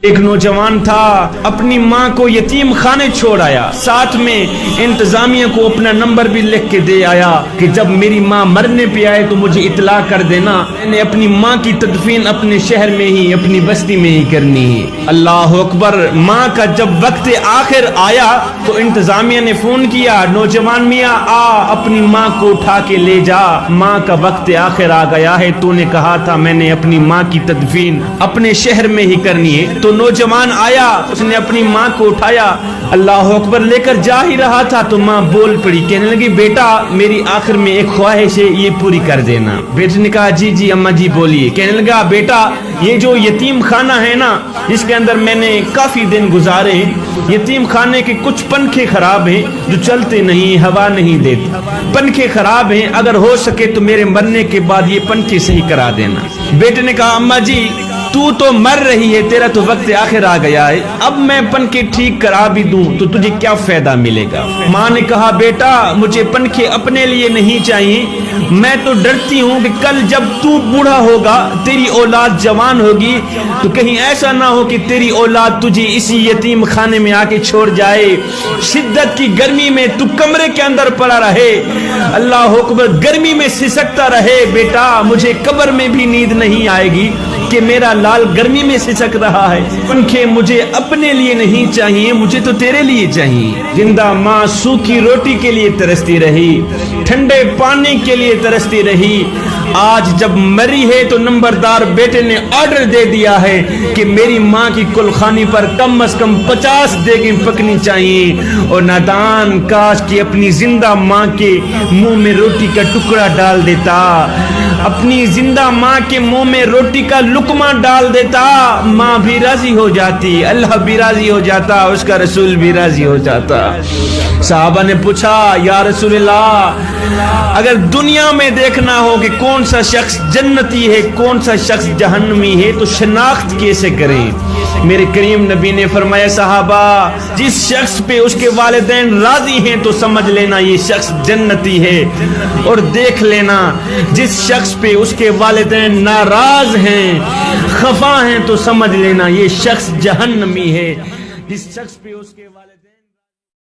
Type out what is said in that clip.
ایک نوجوان تھا، اپنی ماں کو یتیم خانے چھوڑ آیا، ساتھ میں انتظامیہ کو اپنا نمبر بھی لکھ کے دے آیا کہ جب میری ماں مرنے پہ آئے تو مجھے اطلاع کر دینا، میں نے اپنی ماں کی تدفین اپنے شہر میں ہی، اپنی بستی میں ہی کرنی ہے۔ اللہ اکبر۔ ماں کا جب وقت آخر آیا تو انتظامیہ نے فون کیا، نوجوان میاں آ اپنی ماں کو اٹھا کے لے جا، ماں کا وقت آخر آ گیا ہے، تو نے کہا تھا میں نے اپنی ماں کی تدفین اپنے شہر میں ہی کرنی ہے۔ تو نوجوان آیا، اس نے اپنی ماں کو اٹھایا، اللہ اکبر، لے کر جا ہی رہا تھا تو ماں بول پڑی، کہنے لگی بیٹا میری آخر میں ایک خواہش ہے، یہ پوری کر دینا۔ بیٹے نے کہا جی جی اماں جی بولیے۔ کہنے لگا بیٹا یہ جو یتیم خانہ ہے نا، جس کے اندر میں نے کافی دن گزارے ہیں، یتیم خانے کے کچھ پنکھے خراب ہیں جو چلتے نہیں، ہوا نہیں دیتے، پنکھے خراب ہیں، اگر ہو سکے تو میرے مرنے کے بعد یہ پنکھے صحیح کرا دینا۔ بیٹے نے کہا اماں جی تو مر رہی ہے، تیرا تو وقت آخر آ گیا ہے، اب میں پنکھے ٹھیک کرا بھی دوں تو تجھے کیا فائدہ ملے گا؟ ماں نے کہا بیٹا مجھے پنکھے اپنے لیے نہیں چاہیے، میں تو ڈرتی ہوں کہ کل جب تو بوڑھا ہوگا، تیری اولاد جوان ہوگی، تو کہیں ایسا نہ ہو کہ تیری اولاد تجھے اسی یتیم خانے میں آ کے چھوڑ جائے، شدت کی گرمی میں تو کمرے کے اندر پڑا رہے، اللہ اکبر، گرمی میں سسکتا رہے، بیٹا مجھے قبر میں بھی نیند نہیں آئے گی کہ میرا لال گرمی میں سسک رہا ہے۔ پنکھے مجھے اپنے لیے نہیں چاہیے، مجھے تو تیرے لیے چاہیے۔ زندہ ماں سوکھی روٹی کے لیے ترستی رہی، ٹھنڈے پانی کے لیے ترستی رہی، آج جب مری ہے تو نمبردار بیٹے نے آرڈر دے دیا ہے کہ میری ماں کی کلخانی پر کم از کم 50 دیگیں پکنی چاہیے، اور نادان کاش کہ اپنی زندہ ماں کے منہ میں روٹی کا ٹکڑا ڈال دیتا، اپنی زندہ ماں کے منہ میں روٹی کا لقمہ ڈال دیتا، ماں بھی راضی ہو جاتی، اللہ بھی راضی ہو جاتا، اس کا رسول بھی راضی ہو جاتا۔ صحابہ نے پوچھا یا رسول اللہ اگر دنیا میں دیکھنا ہو کہ کون سا شخص جنتی ہے کون سا شخص جہنمی ہے تو شناخت کیسے کریں؟ میرے کریم نبی نے فرمایا صحابہ جس شخص پہ اس کے والدین راضی ہیں تو سمجھ لینا یہ شخص جنتی ہے، اور دیکھ لینا جس شخص پہ اس کے والدین ناراض ہیں، خفا ہیں، تو سمجھ لینا یہ شخص جہنمی ہے۔ جس شخص پہ اس کے والدین